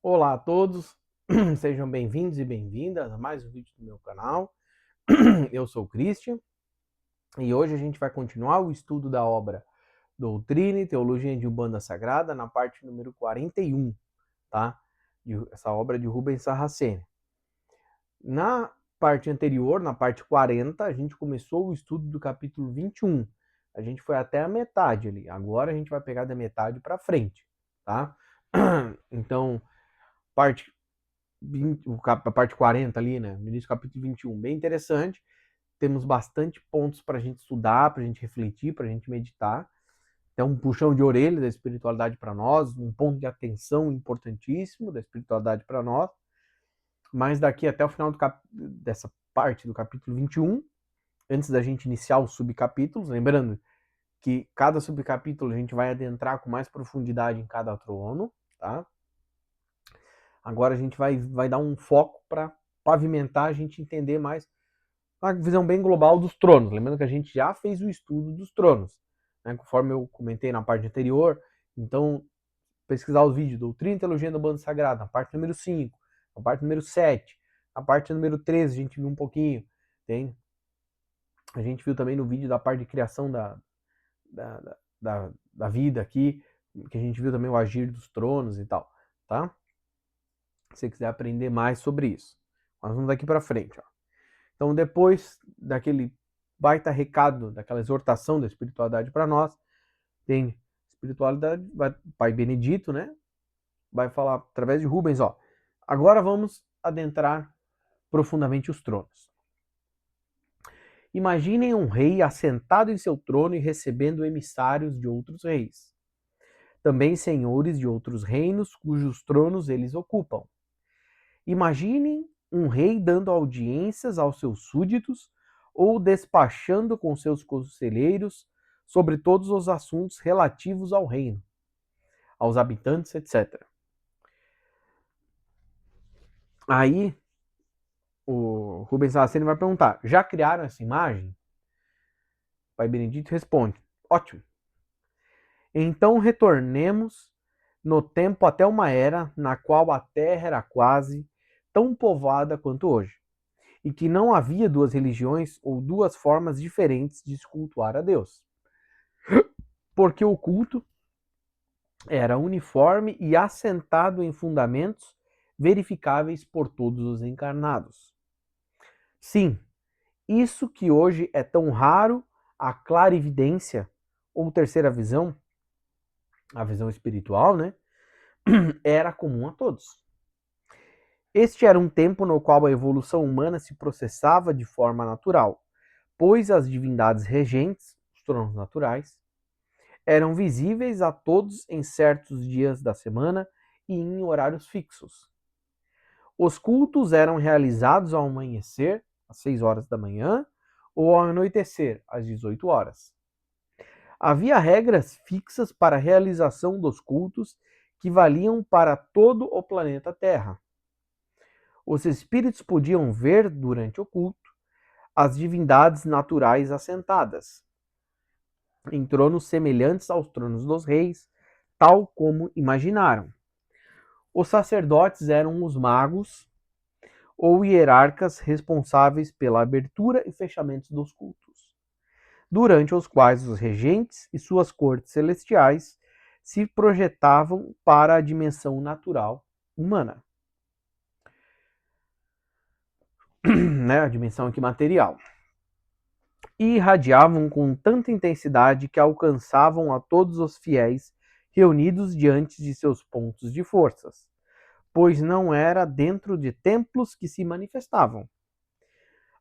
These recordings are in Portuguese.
Olá a todos, sejam bem-vindos e bem-vindas a mais um vídeo do meu canal. Eu sou o Christian e hoje a gente vai continuar o estudo da obra Doutrina e Teologia de Umbanda Sagrada na parte número 41, tá? Essa obra de Rubens Sarraceni. Na parte anterior, na parte 40, a gente começou o estudo do capítulo 21. A gente foi até a metade ali. Agora a gente vai pegar da metade para frente, tá? Então, parte 20, a parte 40 ali, né? No início do capítulo 21, bem interessante. Temos bastante pontos para a gente estudar, para a gente refletir, para a gente meditar. É um puxão de orelha da espiritualidade para nós, um ponto de atenção importantíssimo da espiritualidade para nós. Mas daqui até o final dessa parte do capítulo 21, antes da gente iniciar os subcapítulos, lembrando que cada subcapítulo a gente vai adentrar com mais profundidade em cada trono, tá? Agora a gente vai dar um foco para pavimentar, a gente entender mais uma visão bem global dos tronos. Lembrando que a gente já fez o estudo dos tronos, né, conforme eu comentei na parte anterior. Então, pesquisar os vídeos, Doutrina e Teologia da Umbanda Sagrada, na parte número 5, na parte número 7, na parte número 13 a gente viu um pouquinho, tem? A gente viu também no vídeo da parte de criação da vida aqui, que a gente viu também o agir dos tronos e tal, tá? Se você quiser aprender mais sobre isso. Nós vamos daqui para frente, ó. Então, depois daquele baita recado, daquela exortação da espiritualidade para nós, tem espiritualidade, Pai Benedito, né? Vai falar através de Rubens, ó. Agora vamos adentrar profundamente os tronos. Imaginem um rei assentado em seu trono e recebendo emissários de outros reis, também senhores de outros reinos cujos tronos eles ocupam. Imaginem um rei dando audiências aos seus súditos ou despachando com seus conselheiros sobre todos os assuntos relativos ao reino, aos habitantes, etc. Aí o Rubens Saraceni vai perguntar: já criaram essa imagem? Pai Benedito responde: ótimo. Então retornemos no tempo até uma era na qual a terra era quase tão povoada quanto hoje, e que não havia duas religiões ou duas formas diferentes de se cultuar a Deus. Porque o culto era uniforme e assentado em fundamentos verificáveis por todos os encarnados. Sim, isso que hoje é tão raro, a clarividência ou terceira visão, a visão espiritual, né, era comum a todos. Este era um tempo no qual a evolução humana se processava de forma natural, pois as divindades regentes, os tronos naturais, eram visíveis a todos em certos dias da semana e em horários fixos. Os cultos eram realizados ao amanhecer, às 6 horas da manhã, ou ao anoitecer, às 18 horas. Havia regras fixas para a realização dos cultos que valiam para todo o planeta Terra. Os espíritos podiam ver, durante o culto, as divindades naturais assentadas, em tronos semelhantes aos tronos dos reis, tal como imaginaram. Os sacerdotes eram os magos ou hierarcas responsáveis pela abertura e fechamento dos cultos, durante os quais os regentes e suas cortes celestiais se projetavam para a dimensão natural humana, né, a dimensão aqui material, e irradiavam com tanta intensidade que alcançavam a todos os fiéis reunidos diante de seus pontos de forças, pois não era dentro de templos que se manifestavam.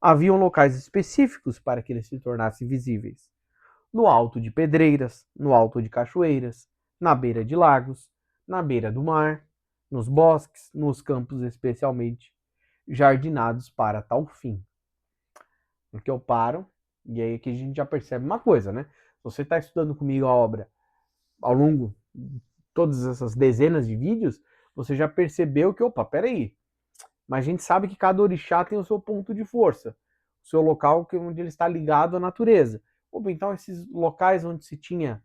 Haviam locais específicos para que eles se tornassem visíveis: no alto de pedreiras, no alto de cachoeiras, na beira de lagos, na beira do mar, nos bosques, nos campos especialmente jardinados para tal fim. Porque eu paro, e aí aqui a gente já percebe uma coisa, né? Se você está estudando comigo a obra ao longo de todas essas dezenas de vídeos, você já percebeu que, opa, peraí, mas a gente sabe que cada orixá tem o seu ponto de força, o seu local onde ele está ligado à natureza. Opa, então esses locais onde se tinha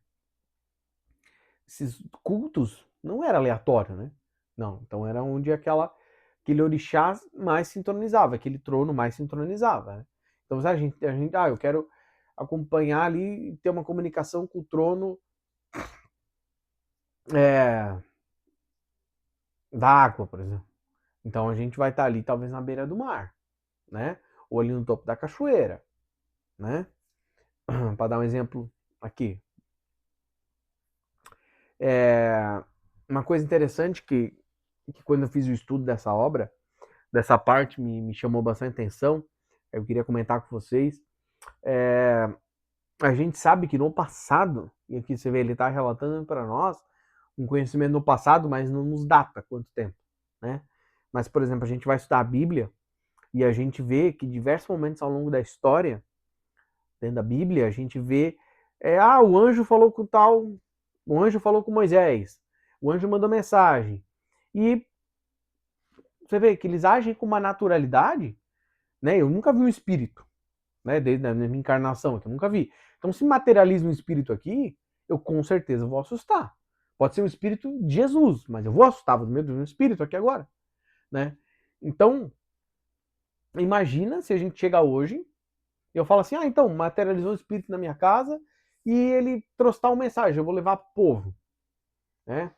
esses cultos não era aleatório, né? Não, então era onde aquele orixá mais sintonizava, aquele trono mais sintonizava, né? Então eu quero acompanhar ali e ter uma comunicação com o trono da água, por exemplo. Então a gente vai estar ali talvez na beira do mar, né? Ou ali no topo da cachoeira, né? Para dar um exemplo aqui. Uma coisa interessante que quando eu fiz o estudo dessa obra, dessa parte me chamou bastante atenção, eu queria comentar com vocês. A gente sabe que no passado, e aqui você vê, ele está relatando para nós um conhecimento no passado, mas não nos data quanto tempo, né? Mas, por exemplo, a gente vai estudar a Bíblia e a gente vê que diversos momentos ao longo da história, dentro da Bíblia, a gente vê, o anjo falou com tal, o anjo falou com Moisés, o anjo mandou mensagem. E você vê que eles agem com uma naturalidade, né? Eu nunca vi um espírito, né? Desde a minha encarnação, que eu nunca vi. Então, se materializa um espírito aqui, eu com certeza vou assustar. Pode ser um espírito de Jesus, mas eu vou assustar, vou medo de um espírito aqui agora, né? Então, imagina se a gente chega hoje e eu falo assim, então, materializou um espírito na minha casa e ele trouxe tal mensagem, eu vou levar pro povo, né?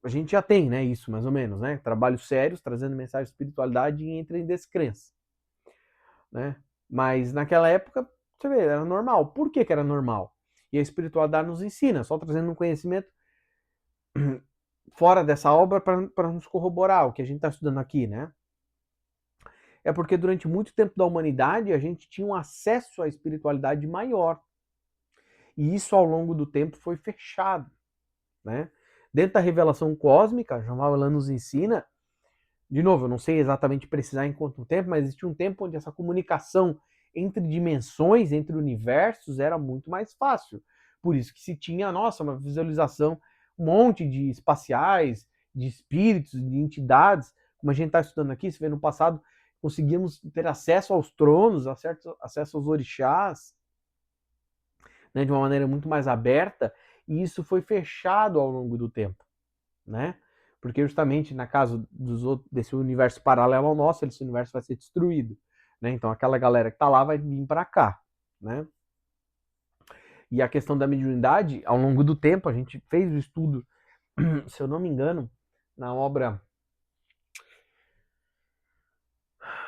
A gente já tem, né, isso mais ou menos, né? Trabalhos sérios, trazendo mensagem de espiritualidade e entra em descrença, né? Mas naquela época, você vê, era normal. Por que era normal? E a espiritualidade nos ensina, só trazendo um conhecimento fora dessa obra para nos corroborar o que a gente está estudando aqui, né? É porque durante muito tempo da humanidade a gente tinha um acesso à espiritualidade maior. E isso ao longo do tempo foi fechado, né? Dentro da revelação cósmica, João Vallan nos ensina, de novo, eu não sei exatamente precisar em quanto tempo, mas existia um tempo onde essa comunicação entre dimensões, entre universos, era muito mais fácil. Por isso que se tinha, nossa, uma visualização, um monte de espaciais, de espíritos, de entidades, como a gente está estudando aqui, se vê no passado, conseguíamos ter acesso aos tronos, acesso aos orixás, né, de uma maneira muito mais aberta, e isso foi fechado ao longo do tempo, né? Porque justamente na casa desse universo paralelo ao nosso, esse universo vai ser destruído, né? Então aquela galera que tá lá vai vir para cá, né? E a questão da mediunidade, ao longo do tempo, a gente fez o estudo, se eu não me engano, na obra,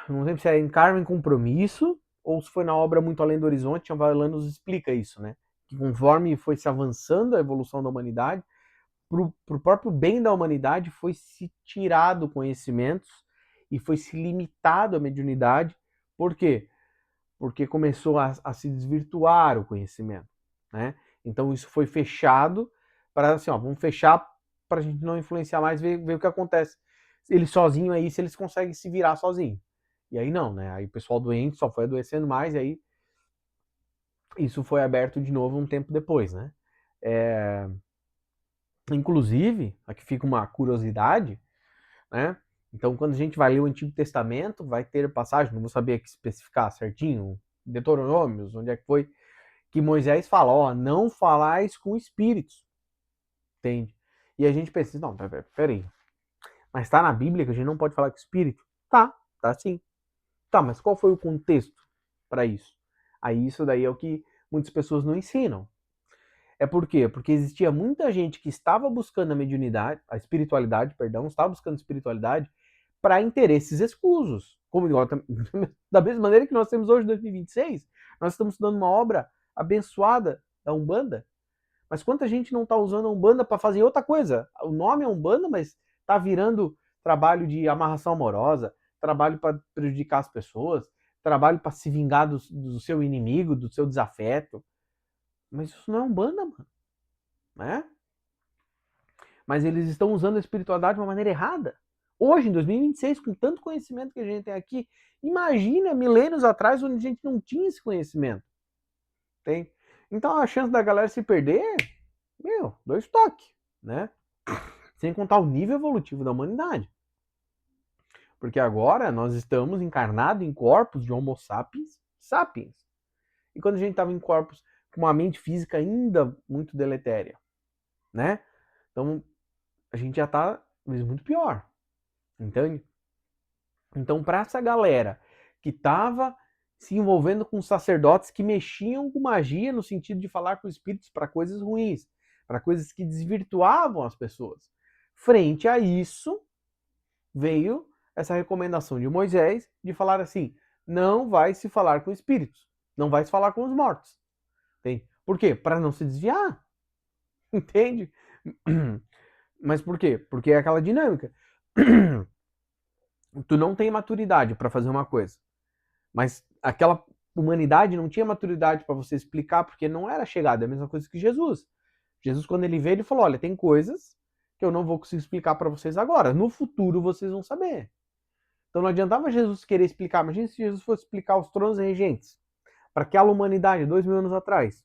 não lembro se é Encargo em Compromisso ou se foi na obra Muito Além do Horizonte, a Vallan nos explica isso, né? Que conforme foi se avançando a evolução da humanidade, para o próprio bem da humanidade, foi se tirado conhecimentos e foi se limitado a mediunidade. Por quê? Porque começou a se desvirtuar o conhecimento, né? Então isso foi fechado para assim, vamos fechar para a gente não influenciar mais, ver o que acontece. Ele sozinho aí, se eles conseguem se virar sozinho. E aí não, né? Aí o pessoal doente só foi adoecendo mais, e aí isso foi aberto de novo um tempo depois, né? Inclusive, aqui fica uma curiosidade, né? Então, quando a gente vai ler o Antigo Testamento, vai ter passagem, não vou saber aqui especificar certinho, Deuteronômios, onde é que foi, que Moisés fala, não falais com espíritos, entende? E a gente pensa, não, peraí, mas tá na Bíblia que a gente não pode falar com espírito? Tá sim. Tá, mas qual foi o contexto para isso? Aí isso daí é o que muitas pessoas não ensinam. É por quê? Porque existia muita gente que estava buscando a mediunidade, a espiritualidade, perdão, estava buscando espiritualidade para interesses escusos. Como da mesma maneira que nós temos hoje, em 2026, nós estamos estudando uma obra abençoada da Umbanda, mas quanta gente não está usando a Umbanda para fazer outra coisa? O nome é Umbanda, mas está virando trabalho de amarração amorosa, trabalho para prejudicar as pessoas, trabalho para se vingar do seu inimigo, do seu desafeto. Mas isso não é Umbanda, mano, né? Mas eles estão usando a espiritualidade de uma maneira errada. Hoje, em 2026, com tanto conhecimento que a gente tem aqui, imagina milênios atrás onde a gente não tinha esse conhecimento. Tem? Então a chance da galera se perder, dois toques, né? Sem contar o nível evolutivo da humanidade. Porque agora nós estamos encarnados em corpos de Homo sapiens sapiens. E quando a gente estava em corpos com uma mente física ainda muito deletéria, né? Então, a gente já tá, às vezes, muito pior. Entende? Então, para essa galera que tava se envolvendo com sacerdotes que mexiam com magia no sentido de falar com espíritos para coisas ruins, para coisas que desvirtuavam as pessoas. Frente a isso, veio essa recomendação de Moisés de falar assim: não vai se falar com espíritos, não vai se falar com os mortos. Entende? Por quê? Para não se desviar. Entende? Mas por quê? Porque é aquela dinâmica. Tu não tem maturidade para fazer uma coisa, mas aquela humanidade não tinha maturidade para você explicar, porque não era chegada, é a mesma coisa que Jesus. Jesus, quando ele veio, ele falou: olha, tem coisas que eu não vou conseguir explicar para vocês agora, no futuro vocês vão saber. Então não adiantava Jesus querer explicar. Imagina se Jesus fosse explicar os tronos regentes para aquela humanidade 2000 anos atrás,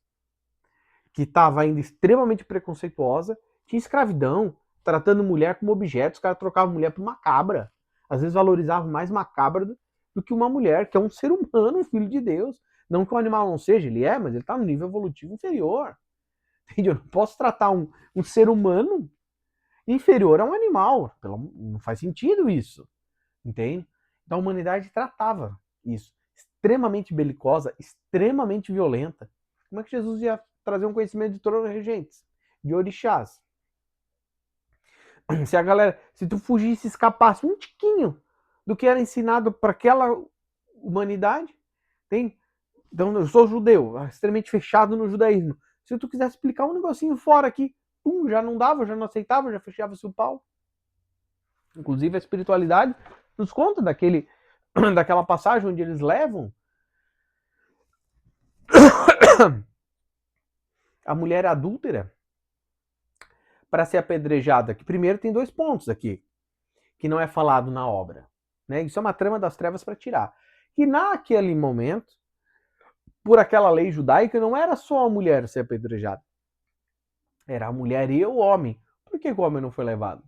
que estava ainda extremamente preconceituosa, tinha escravidão, tratando mulher como objeto, os caras trocavam mulher por uma cabra. Às vezes valorizavam mais uma cabra do que uma mulher, que é um ser humano, um filho de Deus. Não que o animal não seja, ele é, mas ele está no nível evolutivo inferior. Entende? Eu não posso tratar um ser humano inferior a um animal. Não faz sentido isso. Entende? Então a humanidade tratava isso. Extremamente belicosa, extremamente violenta. Como é que Jesus ia trazer um conhecimento de tronos regentes, de orixás? Se tu fugisse, escapasse um tiquinho do que era ensinado para aquela humanidade, tem? Então eu sou judeu, extremamente fechado no judaísmo. Se tu quisesse explicar um negocinho fora aqui, já não dava, já não aceitava, já fechava-se o pau. Inclusive a espiritualidade nos conta daquela passagem onde eles levam a mulher adúltera para ser apedrejada. Que primeiro tem 2 pontos aqui, que não é falado na obra. Né? Isso é uma trama das trevas para tirar. Que naquele momento, por aquela lei judaica, não era só a mulher ser apedrejada. Era a mulher e o homem. Por que o homem não foi levado?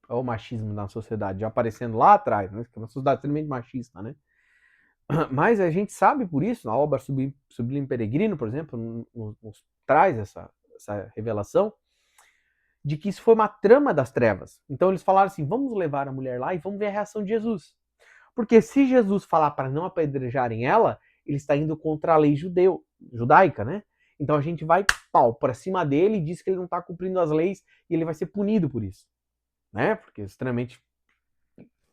Olha o machismo na sociedade, já aparecendo lá atrás, né? Que é uma sociedade extremamente machista, né? Mas a gente sabe por isso, na obra Sublime Peregrino, por exemplo, nos traz essa revelação, de que isso foi uma trama das trevas. Então eles falaram assim: vamos levar a mulher lá e vamos ver a reação de Jesus. Porque se Jesus falar para não apedrejarem ela, ele está indo contra a lei judaica, né? Então a gente vai pau para cima dele e diz que ele não está cumprindo as leis e ele vai ser punido por isso, né? Porque é extremamente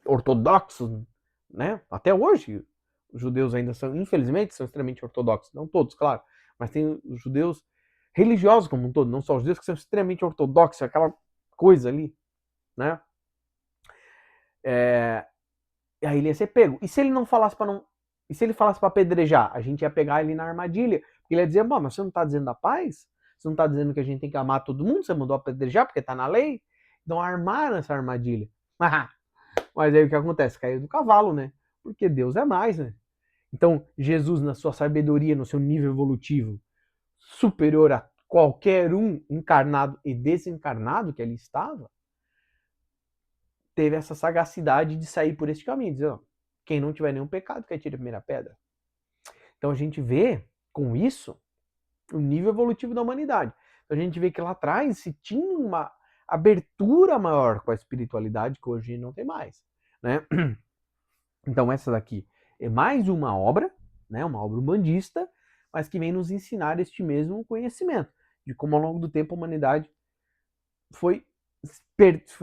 ortodoxos, né? Até hoje os judeus ainda são, infelizmente, são extremamente ortodoxos. Não todos, claro, mas tem os judeus religiosos como um todo, não só os judeus que são extremamente ortodoxos, aquela coisa ali, né? Aí ele ia ser pego. E se ele não falasse para não. E se ele falasse para apedrejar? A gente ia pegar ele na armadilha. Porque ele ia dizer: mas você não está dizendo a paz? Você não está dizendo que a gente tem que amar todo mundo? Você mandou apedrejar porque está na lei? Então armaram essa armadilha. Mas aí o que acontece? Caiu do cavalo, né? Porque Deus é mais, né? Então Jesus, na sua sabedoria, no seu nível evolutivo, superior a qualquer um encarnado e desencarnado que ali estava, teve essa sagacidade de sair por esse caminho, dizer, ó, quem não tiver nenhum pecado, que atire a primeira pedra. Então a gente vê, com isso, o nível evolutivo da humanidade. Então a gente vê que lá atrás se tinha uma abertura maior com a espiritualidade que hoje não tem mais, né? Então essa daqui é mais uma obra, né? Uma obra umbandista, mas que vem nos ensinar este mesmo conhecimento de como ao longo do tempo a humanidade foi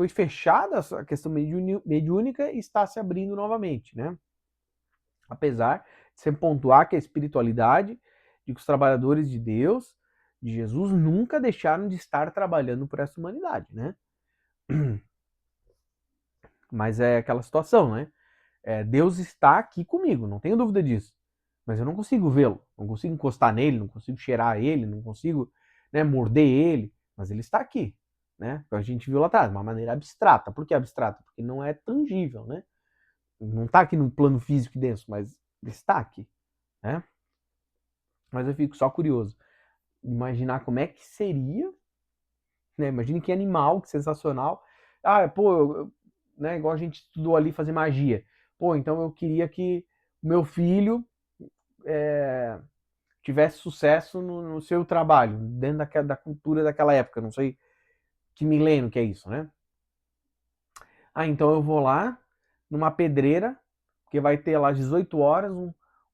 fechada a questão mediúnica e está se abrindo novamente, né? Apesar de sempre pontuar que a espiritualidade, de que os trabalhadores de Deus, de Jesus, nunca deixaram de estar trabalhando por essa humanidade, né? Mas é aquela situação, né? Deus está aqui comigo, não tenho dúvida disso. Mas eu não consigo vê-lo, não consigo encostar nele, não consigo cheirar ele, não consigo, né, morder ele, mas ele está aqui, né? Então a gente viu lá atrás, de uma maneira abstrata. Por que abstrata? Porque não é tangível, né? Não está aqui no plano físico e denso, mas ele está aqui, né? Mas eu fico só curioso, imaginar como é que seria, né? Imagine que animal, que sensacional. Ah, pô, né, igual a gente estudou ali fazer magia. Pô, então eu queria que o meu filho tivesse sucesso no seu trabalho, dentro da cultura daquela época, não sei Que milênio que é isso, né? Ah, então eu vou lá numa pedreira, porque vai ter lá às 18 horas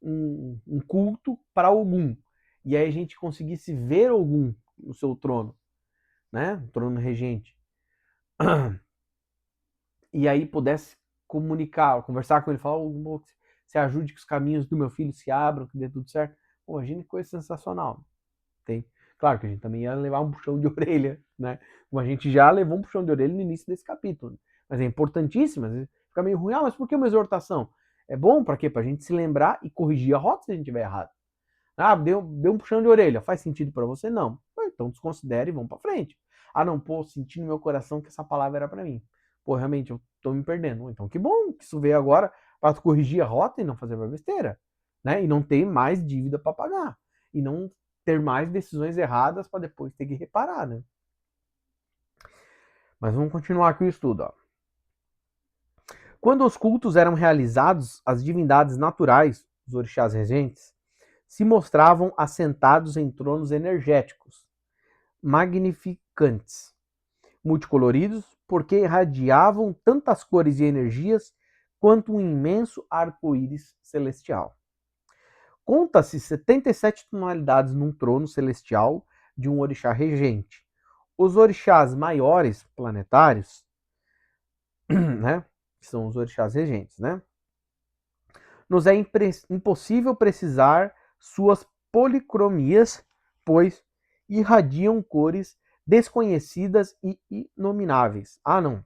um culto para Ogum. E aí a gente conseguisse ver Ogum no seu trono, né? O trono regente. E aí pudesse comunicar, conversar com ele, falar, oh, se ajude que os caminhos do meu filho se abram, que dê tudo certo. Pô, imagina que coisa sensacional. Tem. Claro que a gente também ia levar um puxão de orelha, né? Como a gente já levou um puxão de orelha no início desse capítulo. Mas é importantíssimo, às vezes fica meio ruim. Ah, mas por que uma exortação? É bom para quê? Para a gente se lembrar e corrigir a rota se a gente tiver errado. Ah, deu um puxão de orelha. Faz sentido para você? Não. Então desconsidere e vamos para frente. Ah, não, pô, senti no meu coração que essa palavra era para mim. Pô, realmente, eu tô me perdendo. Então que bom que isso veio agora para corrigir a rota e não fazer mais besteira. Né? E não ter mais dívida para pagar. E não ter mais decisões erradas para depois ter que reparar, né? Mas vamos continuar aqui o estudo. Ó. Quando os cultos eram realizados, as divindades naturais, os orixás regentes, se mostravam assentados em tronos energéticos, magnificantes, multicoloridos, porque irradiavam tantas cores e energias quanto um imenso arco-íris celestial. Conta-se 77 tonalidades num trono celestial de um orixá regente. Os orixás maiores planetários, né, que são os orixás regentes, né, nos é impossível precisar suas policromias, pois irradiam cores desconhecidas e inomináveis. Ah, não.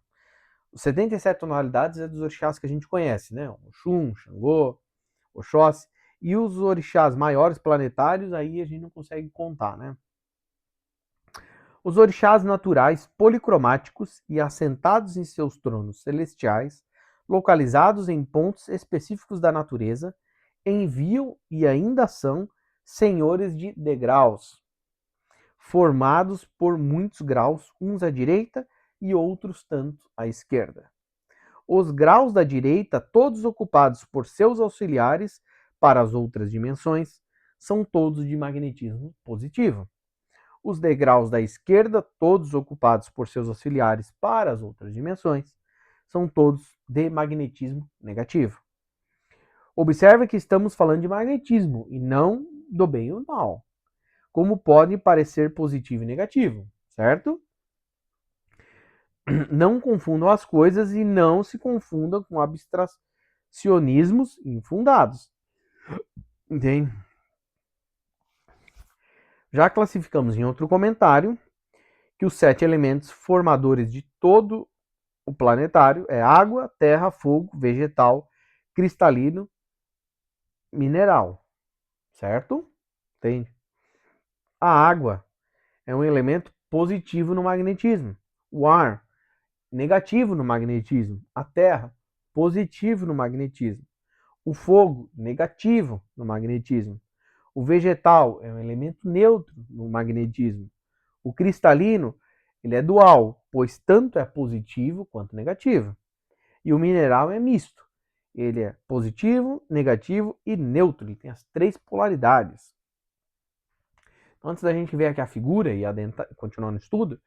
Os 77 tonalidades é dos orixás que a gente conhece, né? Oxum, Xangô, Oxóssi. E os orixás maiores planetários, aí a gente não consegue contar, né? Os orixás naturais policromáticos e assentados em seus tronos celestiais, localizados em pontos específicos da natureza, enviam e ainda são senhores de degraus, formados por muitos graus, uns à direita e outros tanto à esquerda. Os graus da direita, todos ocupados por seus auxiliares para as outras dimensões, são todos de magnetismo positivo. Os degraus da esquerda, todos ocupados por seus auxiliares para as outras dimensões, são todos de magnetismo negativo. Observe que estamos falando de magnetismo e não do bem ou do mal, como pode parecer positivo e negativo, certo? Não confundam as coisas e não se confundam com abstracionismos infundados. Entende? Já classificamos em outro comentário que os 7 elementos formadores de todo o planetário é água, terra, fogo, vegetal, cristalino, mineral, certo? Entende? A água é um elemento positivo no magnetismo. O ar, negativo no magnetismo. A terra, positivo no magnetismo. O fogo, negativo no magnetismo. O vegetal é um elemento neutro no magnetismo. O cristalino, ele é dual, pois tanto é positivo quanto negativo. E o mineral é misto. Ele é positivo, negativo e neutro. Ele tem as 3 polaridades. Antes da gente ver aqui a figura e continuar no estudo,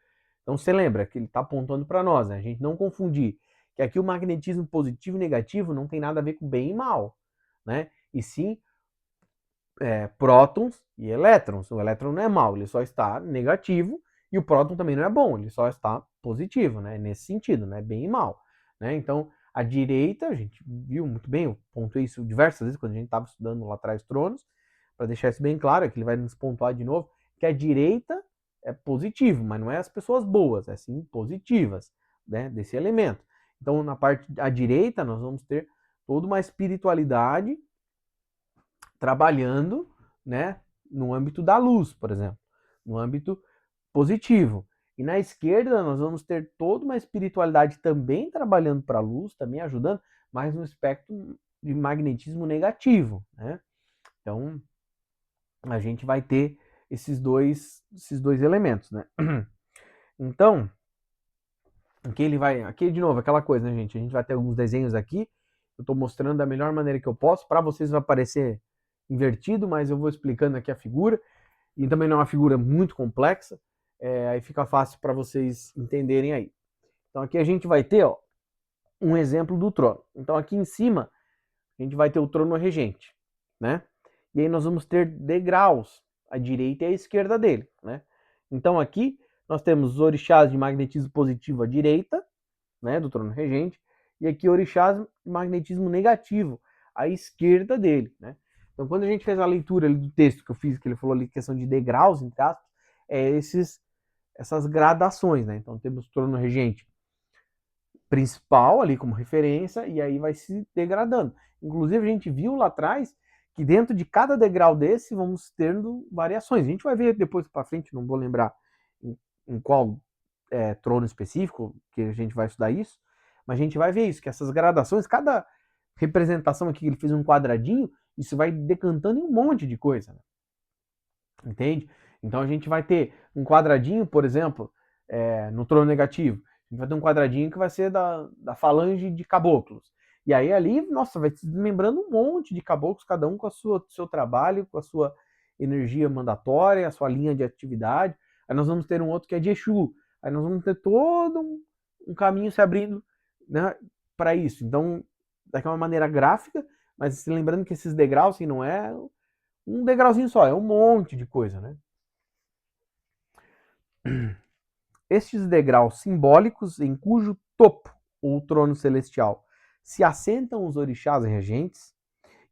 então você lembra que ele está apontando para nós, né? A gente não confundir que aqui o magnetismo positivo e negativo não tem nada a ver com bem e mal, né? E sim prótons e elétrons. O elétron não é mal, ele só está negativo, e o próton também não é bom, ele só está positivo, né? Nesse sentido, né? Bem e mal, né? Então, a direita, a gente viu muito bem, eu pontuei isso diversas vezes quando a gente estava estudando lá atrás tronos, para deixar isso bem claro, é que ele vai nos pontuar de novo, que a direita é positivo, mas não é as pessoas boas, é sim positivas, né? Desse elemento. Então, na parte à direita, nós vamos ter toda uma espiritualidade trabalhando, né, no âmbito da luz, por exemplo, no âmbito positivo. E na esquerda nós vamos ter toda uma espiritualidade também trabalhando para a luz, também ajudando, mas no espectro de magnetismo negativo, né? Então a gente vai ter esses dois elementos, né? Então aqui de novo aquela coisa, né, gente? A gente vai ter alguns desenhos aqui. Eu estou mostrando da melhor maneira que eu posso. Para vocês vai parecer invertido, mas eu vou explicando aqui a figura. E também não é uma figura muito complexa. aí fica fácil para vocês entenderem aí. Então aqui a gente vai ter, ó, um exemplo do trono. Então aqui em cima a gente vai ter o trono regente, né? E aí nós vamos ter degraus à direita e à esquerda dele, né? Então aqui nós temos os orixás de magnetismo positivo à direita, né, do trono regente, e aqui orixás de magnetismo negativo à esquerda dele, né? Então quando a gente fez a leitura ali do texto que eu fiz, que ele falou ali questão de degraus, entre aspas, essas gradações, né? Então temos o trono regente principal ali como referência e aí vai se degradando. Inclusive a gente viu lá atrás que dentro de cada degrau desse vamos tendo variações. A gente vai ver depois para frente, não vou lembrar em qual trono específico que a gente vai estudar isso, mas a gente vai ver isso, que essas gradações, cada representação aqui que ele fez um quadradinho, isso vai decantando em um monte de coisa, né? Entende? Então a gente vai ter um quadradinho, por exemplo, no trono negativo, a gente vai ter um quadradinho que vai ser da falange de caboclos. E aí ali, nossa, vai se desmembrando um monte de caboclos, cada um com o seu trabalho, com a sua energia mandatória, a sua linha de atividade. Aí nós vamos ter um outro que é de Exu. Aí nós vamos ter todo um caminho se abrindo, né, para isso. Então, daquela maneira gráfica, mas lembrando que esses degraus, assim, não é um degrauzinho só, é um monte de coisa, né? Estes degraus simbólicos em cujo topo, o trono celestial, se assentam os orixás regentes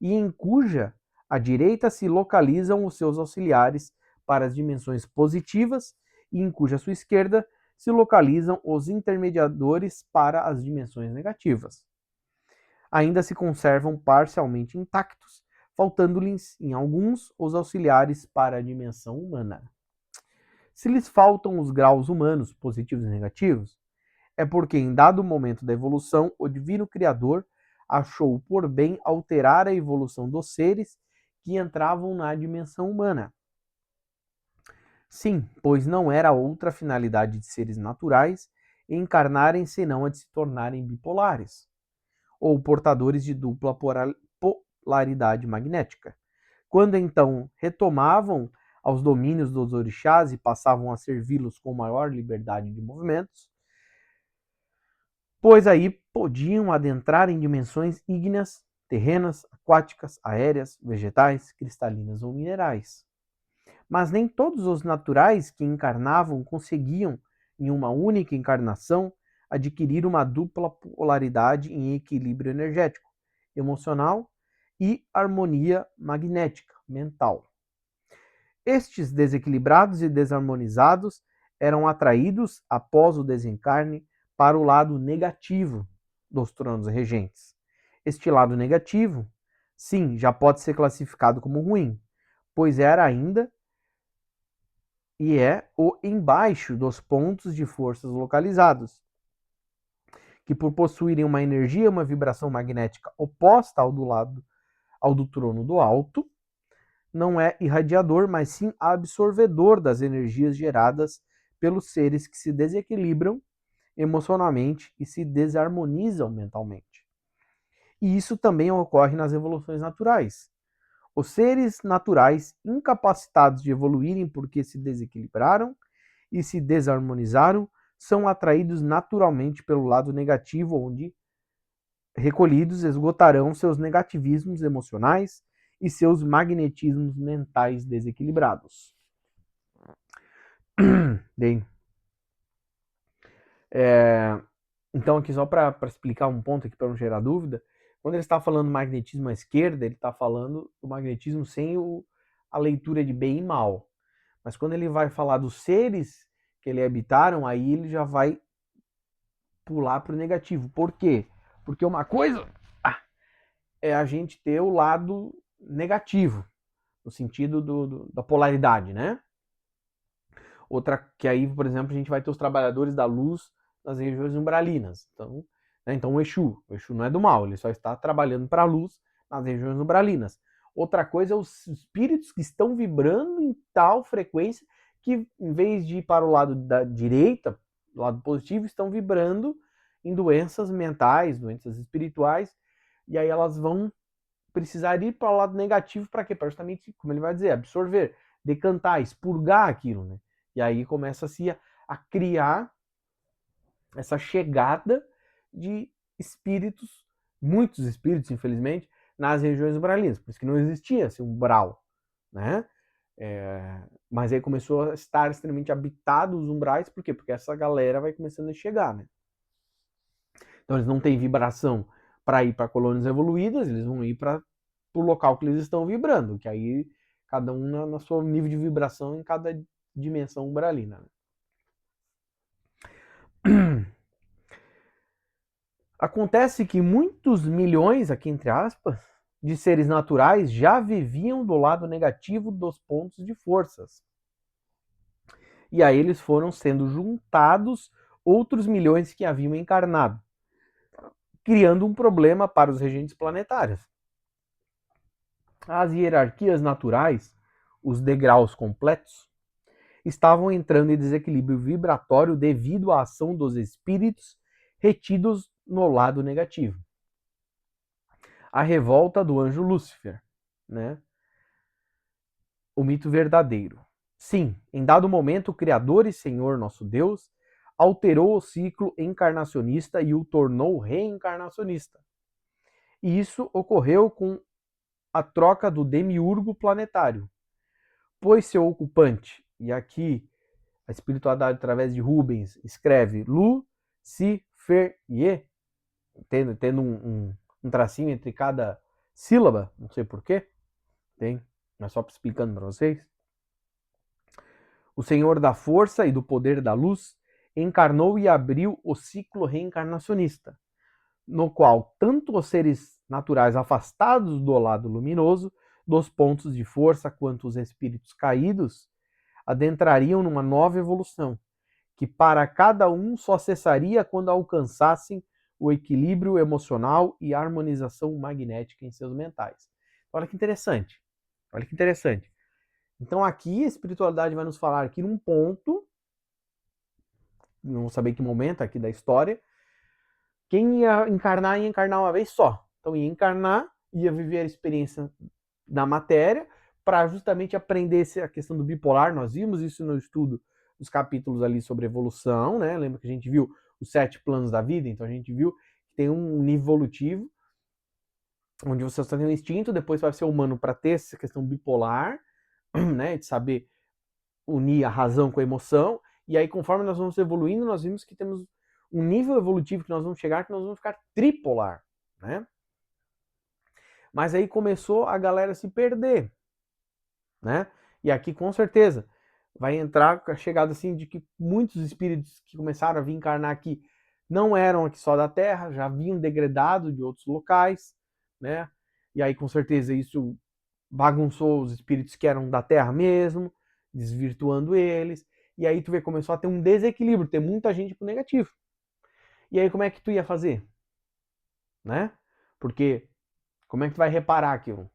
e em cuja à direita se localizam os seus auxiliares para as dimensões positivas e em cuja sua esquerda se localizam os intermediadores para as dimensões negativas. Ainda se conservam parcialmente intactos, faltando-lhes em alguns os auxiliares para a dimensão humana. Se lhes faltam os graus humanos, positivos e negativos, é porque em dado momento da evolução, o divino Criador achou por bem alterar a evolução dos seres que entravam na dimensão humana. Sim, pois não era outra finalidade de seres naturais encarnarem senão a de se tornarem bipolares, ou portadores de dupla polaridade magnética. Quando então retomavam aos domínios dos orixás e passavam a servi-los com maior liberdade de movimentos, pois aí podiam adentrar em dimensões ígneas, terrenas, aquáticas, aéreas, vegetais, cristalinas ou minerais. Mas nem todos os naturais que encarnavam conseguiam, em uma única encarnação, adquirir uma dupla polaridade em equilíbrio energético, emocional e harmonia magnética, mental. Estes desequilibrados e desarmonizados eram atraídos, após o desencarne, para o lado negativo dos tronos regentes. Este lado negativo, sim, já pode ser classificado como ruim, pois era ainda e é o embaixo dos pontos de forças localizados, que por possuírem uma energia, uma vibração magnética oposta ao do trono do alto, não é irradiador, mas sim absorvedor das energias geradas pelos seres que se desequilibram emocionalmente e se desarmonizam mentalmente. E isso também ocorre nas evoluções naturais. Os seres naturais incapacitados de evoluírem porque se desequilibraram e se desarmonizaram são atraídos naturalmente pelo lado negativo, onde recolhidos esgotarão seus negativismos emocionais e seus magnetismos mentais desequilibrados. Bem, então aqui só para explicar um ponto aqui para não gerar dúvida, quando ele está falando magnetismo à esquerda, ele está falando do magnetismo sem a leitura de bem e mal. Mas quando ele vai falar dos seres que ele habitaram, aí ele já vai pular para o negativo. Por quê? Porque uma coisa é a gente ter o lado negativo, no sentido da polaridade, né? Outra que aí, por exemplo, a gente vai ter os trabalhadores da luz nas regiões umbralinas. Então o Exu não é do mal, ele só está trabalhando para a luz nas regiões umbralinas. Outra coisa é os espíritos que estão vibrando em tal frequência que, em vez de ir para o lado da direita, do lado positivo, estão vibrando em doenças mentais, doenças espirituais, e aí elas vão precisar ir para o lado negativo para quê? Para justamente, como ele vai dizer, absorver, decantar, expurgar aquilo, né? E aí começa-se a criar essa chegada de espíritos, muitos espíritos, infelizmente, nas regiões umbralinas. Por isso que não existia esse umbral, né? Mas aí começou a estar extremamente habitado os umbrais, por quê? Porque essa galera vai começando a chegar, né? Então eles não têm vibração para ir para colônias evoluídas, eles vão ir para o local que eles estão vibrando, que aí cada um na seu nível de vibração em cada dimensão umbralina. Acontece que muitos milhões, aqui entre aspas, de seres naturais já viviam do lado negativo dos pontos de forças. E aí eles foram sendo juntados outros milhões que haviam encarnado, criando um problema para os regentes planetários. As hierarquias naturais, os degraus completos, estavam entrando em desequilíbrio vibratório devido à ação dos espíritos retidos no lado negativo. A revolta do anjo Lúcifer, né? O mito verdadeiro. Sim, em dado momento, o Criador e Senhor, nosso Deus, alterou o ciclo encarnacionista e o tornou reencarnacionista. E isso ocorreu com a troca do demiurgo planetário, pois seu ocupante, e aqui a espiritualidade através de Rubens escreve Lucifer, tendo um tracinho entre cada sílaba, não sei porquê, tem, mas só explicando para vocês. O Senhor da força e do poder da luz encarnou e abriu o ciclo reencarnacionista, no qual tanto os seres naturais afastados do lado luminoso, dos pontos de força, quanto os espíritos caídos, adentrariam numa nova evolução, que para cada um só cessaria quando alcançassem o equilíbrio emocional e a harmonização magnética em seus mentais. Olha que interessante. Olha que interessante. Então aqui a espiritualidade vai nos falar aqui num ponto, não vou saber que momento aqui da história, quem ia encarnar uma vez só. Então ia encarnar, ia viver a experiência na matéria, para justamente aprender a questão do bipolar. Nós vimos isso no estudo dos capítulos ali sobre evolução, né? Lembra que a gente viu os 7 planos da vida? Então a gente viu que tem um nível evolutivo, onde você está tendo instinto, depois vai ser humano para ter essa questão bipolar, né? De saber unir a razão com a emoção. E aí, conforme nós vamos evoluindo, nós vimos que temos um nível evolutivo que nós vamos chegar, que nós vamos ficar tripolar, né? Mas aí começou a galera se perder, né? E aqui, com certeza, vai entrar com a chegada assim de que muitos espíritos que começaram a vir encarnar aqui não eram aqui só da Terra, já vinham degradado de outros locais, né? E aí, com certeza, isso bagunçou os espíritos que eram da Terra mesmo, desvirtuando eles. E aí tu vê, começou a ter um desequilíbrio, ter muita gente pro negativo. E aí como é que tu ia fazer? Né? Porque como é que tu vai reparar aquilo?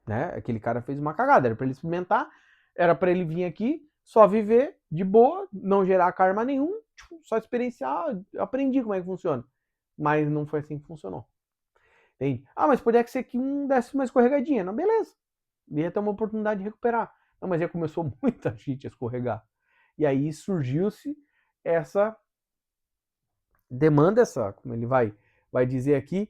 Né? Aquele cara fez uma cagada, era para ele experimentar, era para ele vir aqui, só viver de boa, não gerar karma nenhum, só experienciar, aprendi como é que funciona. Mas não foi assim que funcionou. Entende? Ah, mas poderia ser que um desse uma escorregadinha. Não, beleza. Ia ter uma oportunidade de recuperar. Não, mas aí começou muita gente a escorregar. E aí surgiu-se essa demanda, essa, como ele vai dizer aqui,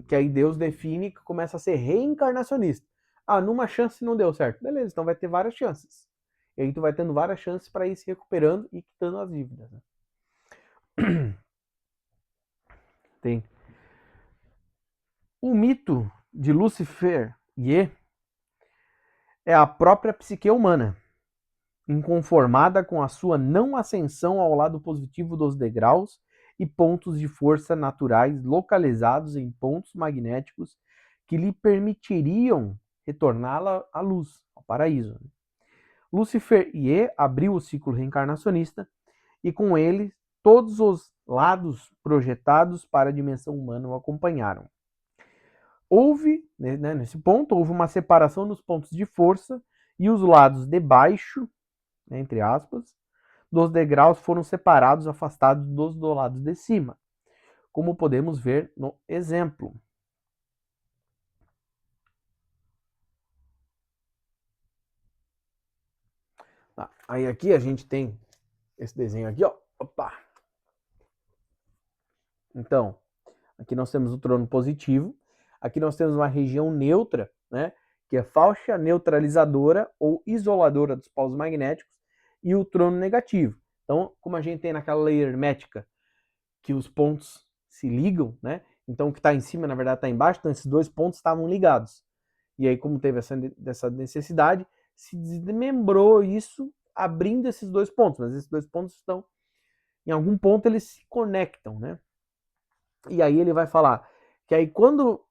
que aí Deus define que começa a ser reencarnacionista. Ah, numa chance não deu certo. Beleza, então vai ter várias chances. E aí tu vai tendo várias chances para ir se recuperando e quitando as dívidas. Né? Tem. O mito de Lucifer é a própria psique humana, inconformada com a sua não ascensão ao lado positivo dos degraus e pontos de força naturais localizados em pontos magnéticos que lhe permitiriam retorná-la à luz, ao paraíso. Lucifer Iê abriu o ciclo reencarnacionista e com ele todos os lados projetados para a dimensão humana o acompanharam. Houve, né, nesse ponto, houve uma separação dos pontos de força e os lados de baixo, né, entre aspas, dos degraus foram separados, afastados dos do lado de cima, como podemos ver no exemplo. Aí aqui a gente tem esse desenho aqui, ó. Opa! Então, aqui nós temos o trono positivo. Aqui nós temos uma região neutra, né? Que é faixa neutralizadora ou isoladora dos polos magnéticos. E o trono negativo. Então, como a gente tem naquela lei hermética que os pontos se ligam, né? Então, o que está em cima, na verdade, está embaixo. Então, esses dois pontos estavam ligados. E aí, como teve essa necessidade, se desmembrou isso, abrindo esses dois pontos. Mas esses dois pontos estão, em algum ponto, eles se conectam, né? E aí ele vai falar que aí quando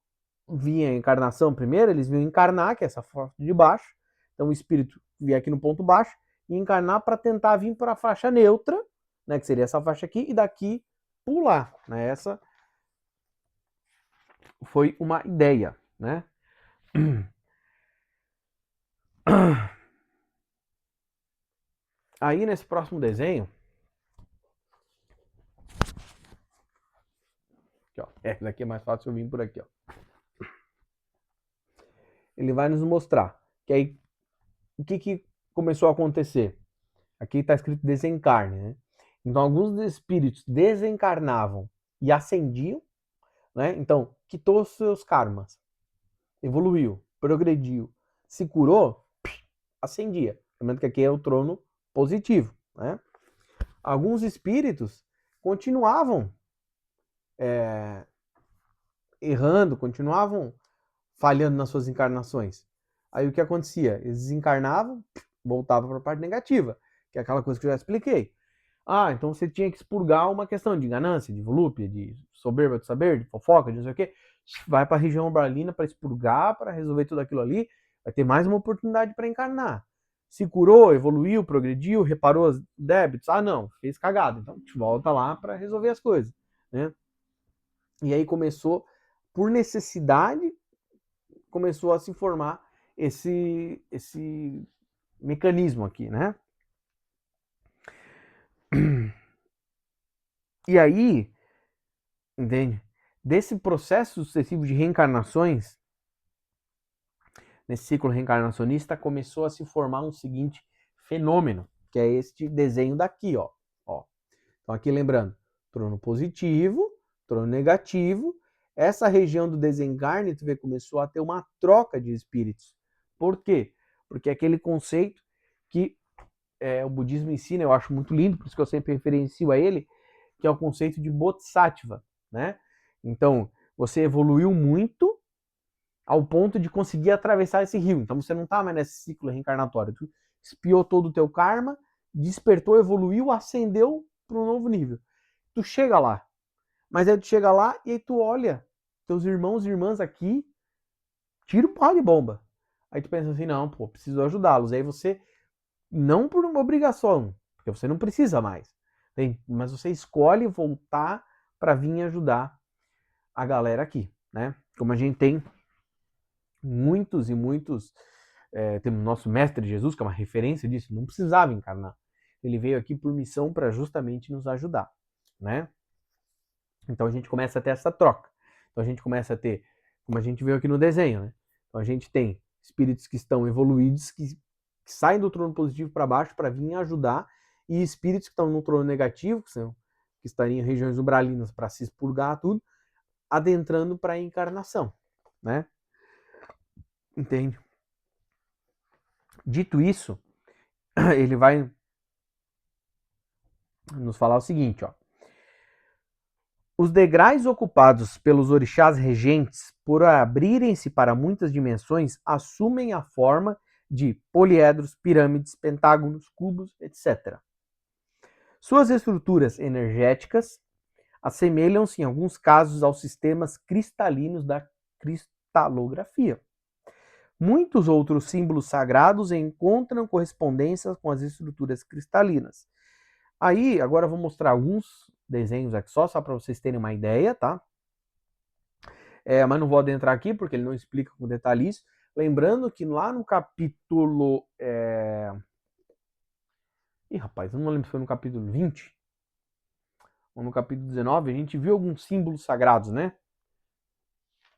vinha a encarnação primeiro, eles vinham encarnar, que é essa força de baixo. Então o espírito vinha aqui no ponto baixo e encarnar para tentar vir para a faixa neutra, né, que seria essa faixa aqui, e daqui pular, né? Essa foi uma ideia, né? Aí nesse próximo desenho, aqui, ó, daqui é mais fácil eu vir por aqui, ó. Ele vai nos mostrar que aí o que começou a acontecer? Aqui está escrito desencarne, né? Então alguns espíritos desencarnavam e ascendiam, né? Então quitou seus karmas, evoluiu, progrediu, se curou, ascendia. Lembrando que aqui é o trono positivo, né? Alguns espíritos continuavam errando, continuavam falhando nas suas encarnações. Aí o que acontecia? Eles desencarnavam, voltavam para a parte negativa, que é aquela coisa que eu já expliquei. Ah, então você tinha que expurgar uma questão de ganância, de volúpia, de soberba de saber, de fofoca, de não sei o quê. Vai para a região umbralina para expurgar, para resolver tudo aquilo ali. Vai ter mais uma oportunidade para encarnar. Se curou, evoluiu, progrediu, reparou os débitos. Ah, não, fez cagada. Então, volta lá para resolver as coisas, né? E aí começou, por necessidade, começou a se formar esse mecanismo aqui, né? E aí, entende? Desse processo sucessivo de reencarnações, nesse ciclo reencarnacionista, começou a se formar um seguinte fenômeno, que é este desenho daqui, ó. Então aqui lembrando, trono positivo, trono negativo. Essa região do desencarne, tu vê, começou a ter uma troca de espíritos. Por quê? Porque aquele conceito que o budismo ensina, eu acho muito lindo, por isso que eu sempre referencio a ele, que é o conceito de Bodhisattva, né? Então, você evoluiu muito ao ponto de conseguir atravessar esse rio. Então, você não está mais nesse ciclo reencarnatório. Tu expiou todo o teu karma, despertou, evoluiu, ascendeu para um novo nível. Tu chega lá. Mas aí tu chega lá e aí tu olha teus irmãos e irmãs aqui, tira o pau de bomba. Aí tu pensa assim, não, pô, preciso ajudá-los. Aí você, não por uma obrigação, porque você não precisa mais, mas você escolhe voltar para vir ajudar a galera aqui, né? Como a gente tem muitos e muitos, temos nosso mestre Jesus, que é uma referência disso, não precisava encarnar. Ele veio aqui por missão para justamente nos ajudar, né? Então a gente começa a ter essa troca. Então a gente começa a ter, como a gente viu aqui no desenho, né? Então a gente tem espíritos que estão evoluídos, que saem do trono positivo para baixo para vir ajudar, e espíritos que estão no trono negativo, que estariam em regiões umbralinas para se expurgar tudo, adentrando para a encarnação, né? Entende? Dito isso, ele vai nos falar o seguinte, ó. Os degraus ocupados pelos orixás regentes, por abrirem-se para muitas dimensões, assumem a forma de poliedros, pirâmides, pentágonos, cubos, etc. Suas estruturas energéticas assemelham-se, em alguns casos, aos sistemas cristalinos da cristalografia. Muitos outros símbolos sagrados encontram correspondências com as estruturas cristalinas. Aí, agora eu vou mostrar alguns desenhos aqui só para vocês terem uma ideia, tá? Mas não vou adentrar aqui porque ele não explica com detalhe isso. Lembrando que lá no capítulo... Ih, rapaz, eu não lembro se foi no capítulo 20 ou no capítulo 19, a gente viu alguns símbolos sagrados, né?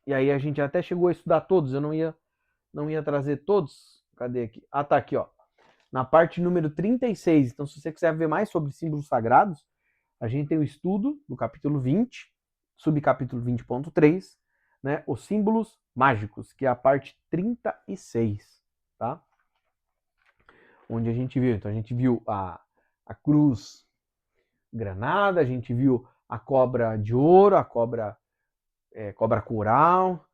E aí a gente até chegou a estudar todos, eu não ia trazer todos. Cadê aqui? Ah, tá aqui, ó. Na parte número 36, então se você quiser ver mais sobre símbolos sagrados, a gente tem o estudo do capítulo 20, subcapítulo 20.3, né, os símbolos mágicos, que é a parte 36, tá? Onde a gente viu, então a gente viu a cruz granada, a gente viu a cobra de ouro, a cobra coral,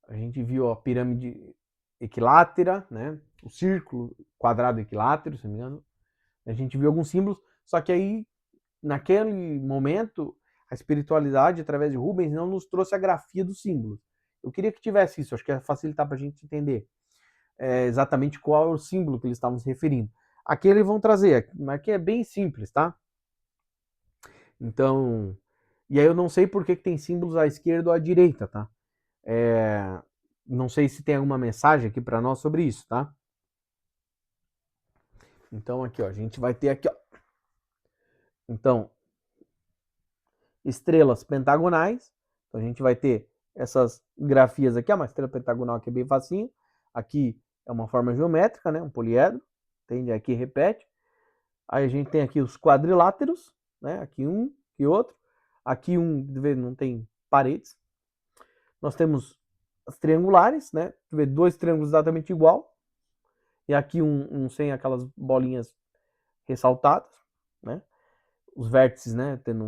a gente viu a pirâmide equilátera, né? O círculo quadrado equilátero, se não me engano. A gente viu alguns símbolos, só que aí, naquele momento, a espiritualidade, através de Rubens, não nos trouxe a grafia dos símbolos. Eu queria que tivesse isso, acho que ia facilitar para a gente entender exatamente qual é o símbolo que eles estavam se referindo. Aqui eles vão trazer, mas aqui é bem simples, tá? Então, e aí eu não sei por que tem símbolos à esquerda ou à direita, tá? Não sei se tem alguma mensagem aqui para nós sobre isso, tá? Então aqui, ó, a gente vai ter aqui, ó. Então, estrelas pentagonais. Então a gente vai ter essas grafias aqui, ó, uma estrela pentagonal que é bem facinho. Aqui é uma forma geométrica, né, um poliedro. Entende? Aqui repete. Aí a gente tem aqui os quadriláteros, né? Aqui um e outro. Aqui não tem paredes. Nós temos as triangulares, né? Dois triângulos exatamente igual. E aqui um sem aquelas bolinhas ressaltadas, né? Os vértices, né? Tendo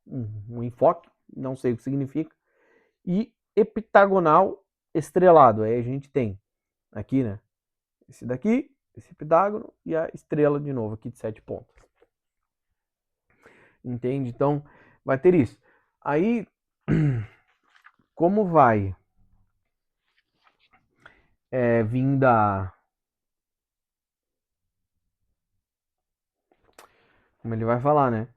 um enfoque, não sei o que significa. E heptagonal estrelado. Aí a gente tem aqui, né? Esse daqui, esse heptágono e a estrela de novo aqui de 7 pontos. Entende? Então, vai ter isso. Aí, como vai vir da... Como ele vai falar, né?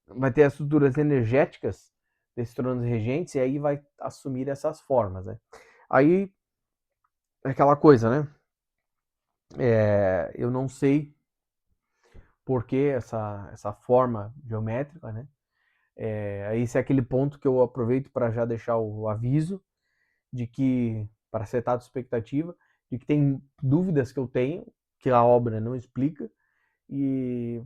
Vai ter as estruturas energéticas desses tronos regentes e aí vai assumir essas formas, né? Aí, é aquela coisa, né? Eu não sei por que essa forma geométrica, né? Esse é aquele ponto que eu aproveito para já deixar o aviso de que, para setar a expectativa, de que tem dúvidas que eu tenho, que a obra não explica, e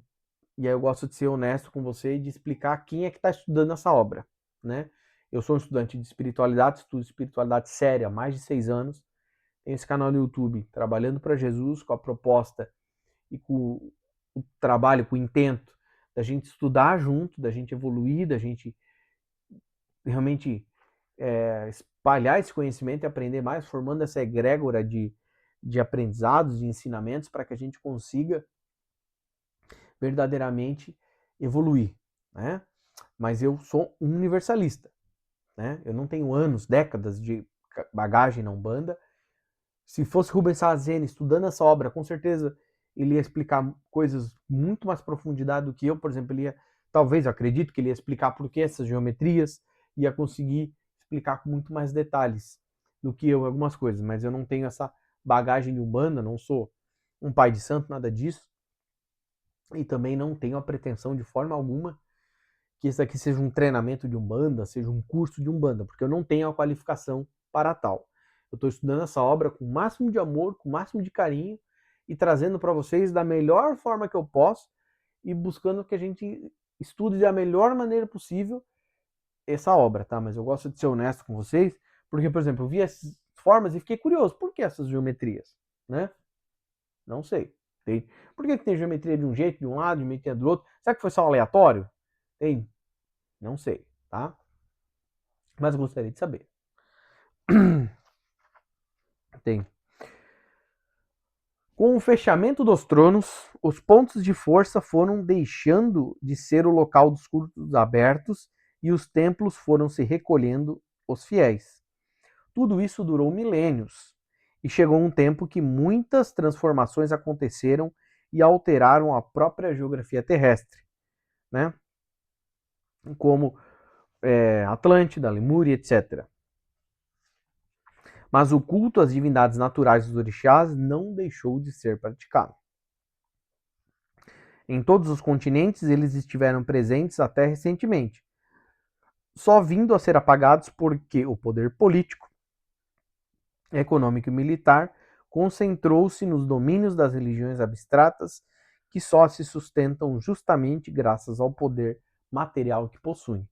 aí eu gosto de ser honesto com você e de explicar quem é que está estudando essa obra, né? Eu sou um estudante de espiritualidade, estudo espiritualidade séria há mais de 6 anos, tenho esse canal no YouTube, Trabalhando para Jesus, com a proposta e com o trabalho, com o intento da gente estudar junto, da gente evoluir, da gente realmente espalhar esse conhecimento e aprender mais, formando essa egrégora de aprendizados, de ensinamentos, para que a gente consiga verdadeiramente evoluir, né? Mas eu sou um universalista, né? Eu não tenho anos, décadas de bagagem na Umbanda. Se fosse Rubens Saraceni estudando essa obra, com certeza ele ia explicar coisas muito mais profundidade do que eu, por exemplo, ele ia, talvez, eu acredito que ele ia explicar por que essas geometrias, ia conseguir explicar com muito mais detalhes do que eu algumas coisas, mas eu não tenho essa bagagem de Umbanda, não sou um pai de santo, nada disso, e também não tenho a pretensão de forma alguma que isso aqui seja um treinamento de Umbanda, seja um curso de Umbanda, porque eu não tenho a qualificação para tal. Eu estou estudando essa obra com o máximo de amor, com o máximo de carinho e trazendo para vocês da melhor forma que eu posso e buscando que a gente estude da melhor maneira possível essa obra, tá? Mas eu gosto de ser honesto com vocês, porque, por exemplo, eu vi essas formas e fiquei curioso, por que essas geometrias, né? Não sei. Tem. Por que tem geometria de um jeito, de um lado, geometria do outro? Será que foi só aleatório? Tem? Não sei, tá? Mas eu gostaria de saber. Tem. Com o fechamento dos tronos, os pontos de força foram deixando de ser o local dos cultos abertos e os templos foram se recolhendo os fiéis. Tudo isso durou milênios e chegou um tempo que muitas transformações aconteceram e alteraram a própria geografia terrestre, né? Como Atlântida, Lemúria, etc. Mas o culto às divindades naturais dos orixás não deixou de ser praticado. Em todos os continentes eles estiveram presentes até recentemente, só vindo a ser apagados porque o poder político, econômico e militar concentrou-se nos domínios das religiões abstratas que só se sustentam justamente graças ao poder material que possuem.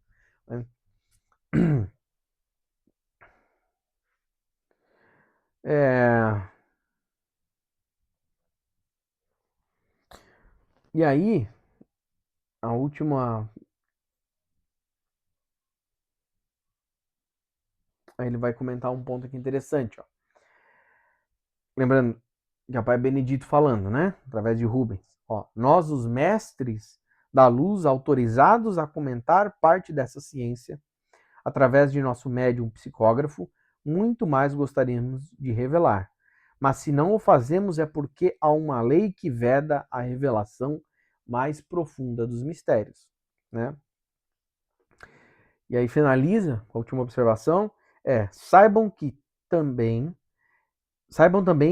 E aí, a última. Aí ele vai comentar um ponto aqui interessante, ó. Lembrando que é o pai Benedito falando, né? Através de Rubens. Ó, nós, os mestres da luz, autorizados a comentar parte dessa ciência, através de nosso médium psicógrafo, muito mais gostaríamos de revelar. Mas se não o fazemos é porque há uma lei que veda a revelação mais profunda dos mistérios, né? E aí finaliza a última observação, saibam também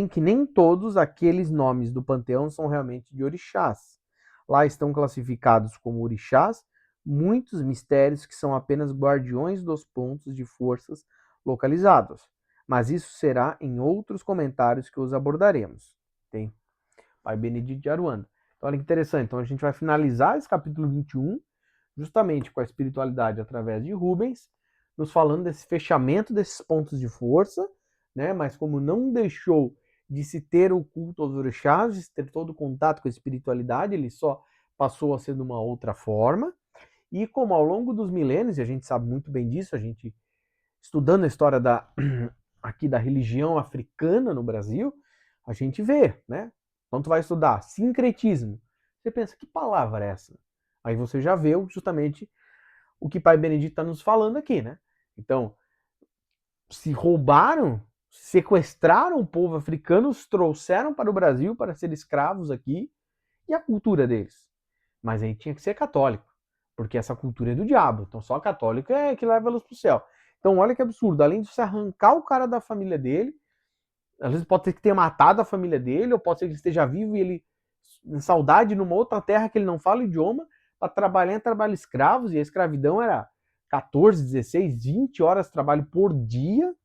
que nem todos aqueles nomes do panteão são realmente de orixás. Lá estão classificados como orixás muitos mistérios que são apenas guardiões dos pontos de forças localizados. Mas isso será em outros comentários que os abordaremos. Tem Pai Benedito de Aruanda. Então, olha que interessante. Então, a gente vai finalizar esse capítulo 21 justamente com a espiritualidade através de Rubens, nos falando desse fechamento desses pontos de força, né? Mas como não deixou de se ter o culto aos orixás, de se ter todo o contato com a espiritualidade, ele só passou a ser de uma outra forma. E como ao longo dos milênios, e a gente sabe muito bem disso, a gente estudando a história aqui da religião africana no Brasil, a gente vê, né? Quando tu vai estudar sincretismo, você pensa, que palavra é essa? Aí você já vê justamente o que Pai Benedito está nos falando aqui, né? Então, se roubaram, sequestraram o povo africano, os trouxeram para o Brasil para ser escravos aqui, e a cultura deles. Mas aí tinha que ser católico, porque essa cultura é do diabo. Então só católico é que leva eles para o céu. Então olha que absurdo. Além de você arrancar o cara da família dele, às vezes pode ser que tenha matado a família dele, ou pode ser que ele esteja vivo e ele em saudade numa outra terra que ele não fala o idioma, para trabalhar em trabalho escravos, e a escravidão era 14, 16, 20 horas de trabalho por dia.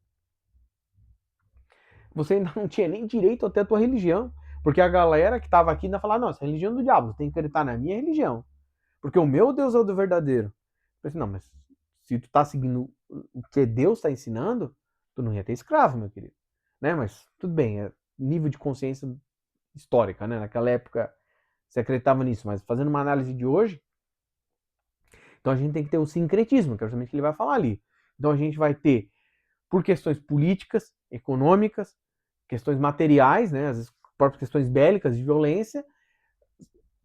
Você ainda não tinha nem direito até a tua religião, porque a galera que estava aqui ainda falava, não, essa é a religião do diabo, você tem que acreditar na minha religião, porque o meu Deus é o do verdadeiro. Eu pensei, não, mas se tu tá seguindo o que Deus está ensinando, tu não ia ter escravo, meu querido. Né? Mas tudo bem, é nível de consciência histórica, né? Naquela época você acreditava nisso, mas fazendo uma análise de hoje, então a gente tem que ter o sincretismo, que é justamente o que ele vai falar ali. Então a gente vai ter, por questões políticas, econômicas, questões materiais, né? As próprias questões bélicas, de violência,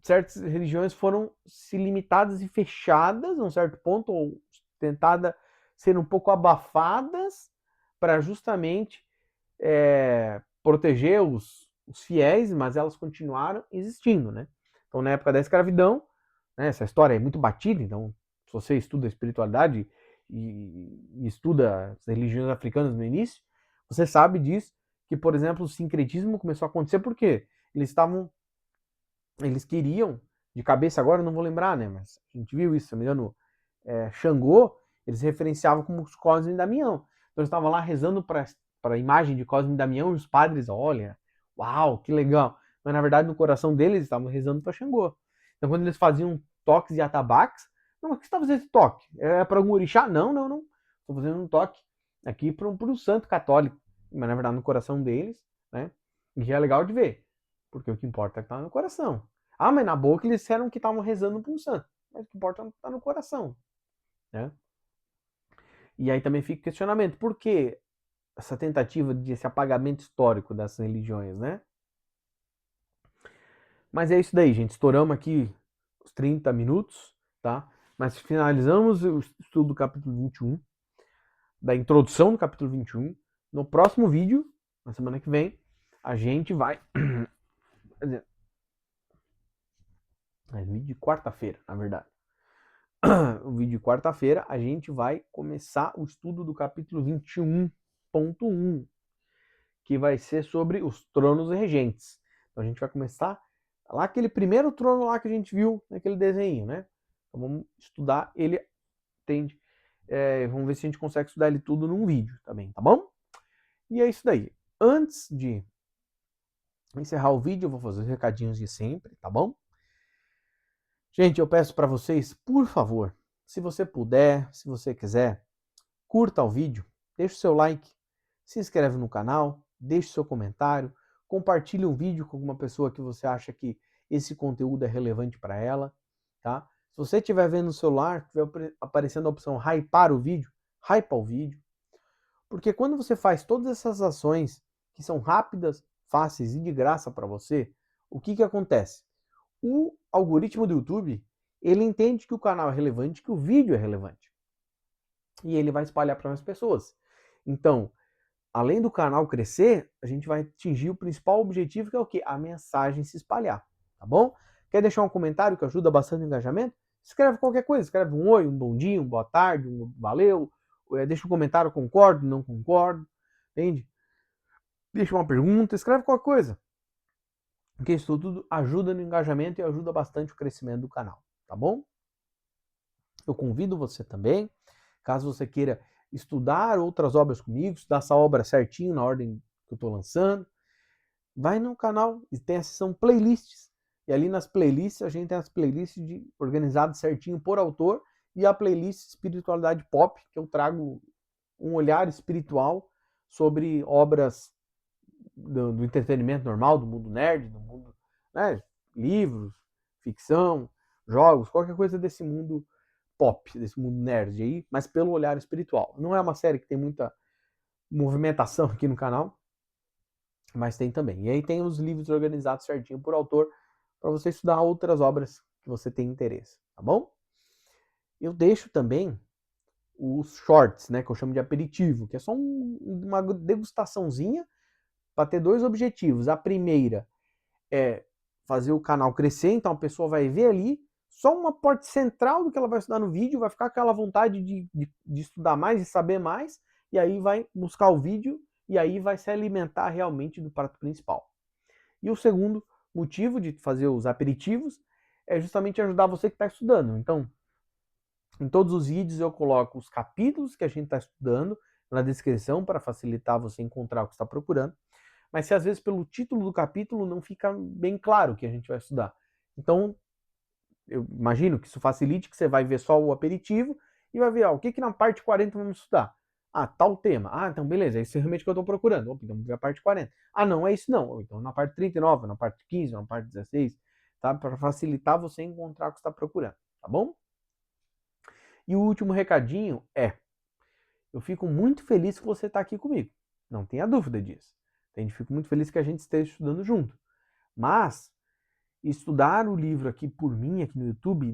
certas religiões foram se limitadas e fechadas a um certo ponto, ou tentada ser um pouco abafadas para justamente proteger os fiéis, mas elas continuaram existindo, né? Então, na época da escravidão, né, essa história é muito batida, então, se você estuda a espiritualidade e estuda as religiões africanas no início, você sabe disso, que, por exemplo, o sincretismo começou a acontecer porque eles queriam, de cabeça agora eu não vou lembrar, né, mas a gente viu isso, se não me engano, Xangô, eles referenciavam como os Cosme e Damião. Então eles estavam lá rezando para a imagem de Cosme e Damião, e os padres, olha, uau, que legal. Mas na verdade no coração deles eles estavam rezando para Xangô. Então quando eles faziam toques e atabaques, não, mas o que você está fazendo esse toque? É para algum orixá? Não, não, não. Estou fazendo um toque aqui para um santo católico. Mas na verdade no coração deles, né? E é legal de ver. Porque o que importa é que está no coração. Ah, mas na boca eles disseram que estavam rezando para um santo. Mas o que importa é que está no coração. Né? E aí também fica o questionamento. Por que essa tentativa de esse apagamento histórico dessas religiões, né? Mas é isso daí, gente. Estouramos aqui os 30 minutos, tá? Mas finalizamos o estudo do capítulo 21, da introdução do capítulo 21. No próximo vídeo, na semana que vem, a gente vai... Quer dizer, é vídeo de quarta-feira, na verdade. O vídeo de quarta-feira, a gente vai começar o estudo do capítulo 21.1, que vai ser sobre os tronos regentes. Então a gente vai começar lá aquele primeiro trono lá que a gente viu naquele desenho, né? Então vamos estudar ele, entende? Vamos ver se a gente consegue estudar ele tudo num vídeo também, tá bom? E é isso daí. Antes de encerrar o vídeo, eu vou fazer os recadinhos de sempre, tá bom? Gente, eu peço para vocês, por favor, se você puder, se você quiser, curta o vídeo, deixe o seu like, se inscreve no canal, deixe seu comentário, compartilhe um vídeo com alguma pessoa que você acha que esse conteúdo é relevante para ela, tá? Se você estiver vendo no celular, estiver aparecendo a opção hypar o vídeo, hypa o vídeo, porque quando você faz todas essas ações que são rápidas, fáceis e de graça para você, o que acontece? O algoritmo do YouTube, ele entende que o canal é relevante, que o vídeo é relevante. E ele vai espalhar para mais pessoas. Então, além do canal crescer, a gente vai atingir o principal objetivo, que é o quê? A mensagem se espalhar, tá bom? Quer deixar um comentário que ajuda bastante o engajamento? Escreve qualquer coisa, escreve um oi, um bom dia, um boa tarde, um valeu, deixa um comentário, concordo, não concordo, entende? Deixa uma pergunta, escreve qualquer coisa. Porque isso tudo ajuda no engajamento e ajuda bastante o crescimento do canal, tá bom? Eu convido você também, caso você queira estudar outras obras comigo, estudar essa obra certinho na ordem que eu estou lançando, vai no canal e tem a seção playlists. E ali nas playlists, a gente tem as playlists organizadas certinho por autor e a playlist Espiritualidade Pop, que eu trago um olhar espiritual sobre obras do entretenimento normal, do mundo nerd, do mundo, né, livros, ficção, jogos, qualquer coisa desse mundo pop, desse mundo nerd aí, mas pelo olhar espiritual. Não é uma série que tem muita movimentação aqui no canal, mas tem também. E aí tem os livros organizados certinho por autor para você estudar outras obras que você tem interesse, tá bom? Eu deixo também os shorts, né, que eu chamo de aperitivo, que é só uma degustaçãozinha para ter dois objetivos. A primeira é fazer o canal crescer, então a pessoa vai ver ali só uma parte central do que ela vai estudar no vídeo, vai ficar aquela vontade de estudar mais, de saber mais, e aí vai buscar o vídeo e aí vai se alimentar realmente do prato principal. E o segundo motivo de fazer os aperitivos é justamente ajudar você que está estudando. Então, em todos os vídeos eu coloco os capítulos que a gente está estudando na descrição para facilitar você encontrar o que está procurando. Mas se às vezes pelo título do capítulo não fica bem claro o que a gente vai estudar. Então, eu imagino que isso facilite, que você vai ver só o aperitivo e vai ver, ó, o que na parte 40 vamos estudar? Ah, tal tema. Ah, então beleza, é isso realmente que eu estou procurando. Opa, então vamos ver a parte 40. Ah, não, é isso não. Então na parte 39, na parte 15, na parte 16, tá? Para facilitar você encontrar o que está procurando, tá bom? E o último recadinho é, eu fico muito feliz que você está aqui comigo. Não tenha dúvida disso. Eu fico muito feliz que a gente esteja estudando junto. Mas estudar o livro aqui por mim, aqui no YouTube,